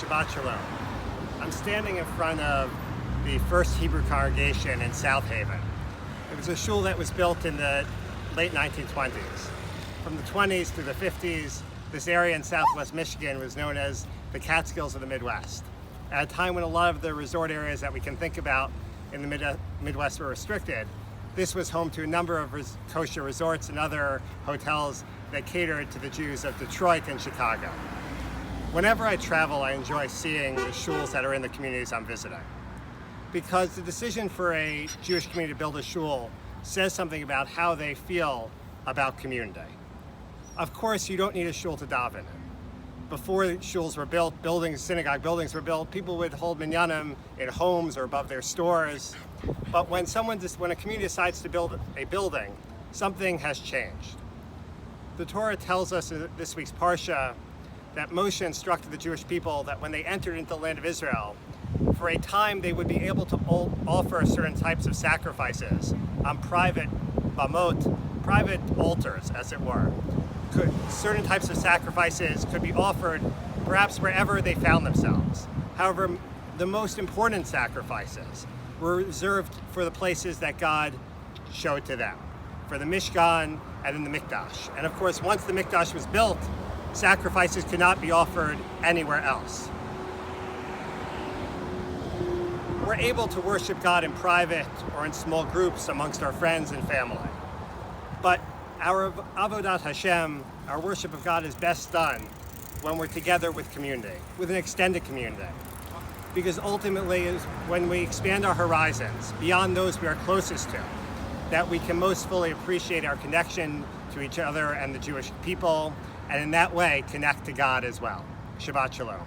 Shabbat Shalom. I'm standing in front of the First Hebrew Congregation in South Haven. It was a shul that was built in the late 1920s. From the 20s through the 50s, this area in southwest Michigan was known as the Catskills of the Midwest. At a time when a lot of the resort areas that we can think about in the Midwest were restricted, this was home to a number of kosher resorts and other hotels that catered to the Jews of Detroit and Chicago. Whenever I travel, I enjoy seeing the shuls that are in the communities I'm visiting, because the decision for a Jewish community to build a shul says something about how they feel about community. Of course, you don't need a shul to daven in. Before shuls were built, synagogue buildings were built, people would hold minyanim in homes or above their stores. But when a community decides to build a building, something has changed. The Torah tells us in this week's Parshat that Moshe instructed the Jewish people that when they entered into the land of Israel, for a time they would be able to offer certain types of sacrifices on private bamot, private altars, as it were. Certain types of sacrifices could be offered perhaps wherever they found themselves. However, the most important sacrifices were reserved for the places that God showed to them, for the Mishkan and in the Mikdash. And of course, once the Mikdash was built, sacrifices could not be offered anywhere else. We're able to worship God in private or in small groups amongst our friends and family. But our Avodat Hashem, our worship of God, is best done when we're together with community, with an extended community. Because ultimately, is when we expand our horizons beyond those we are closest to, that we can most fully appreciate our connection to each other and the Jewish people, and in that way connect to God as well. Shabbat Shalom.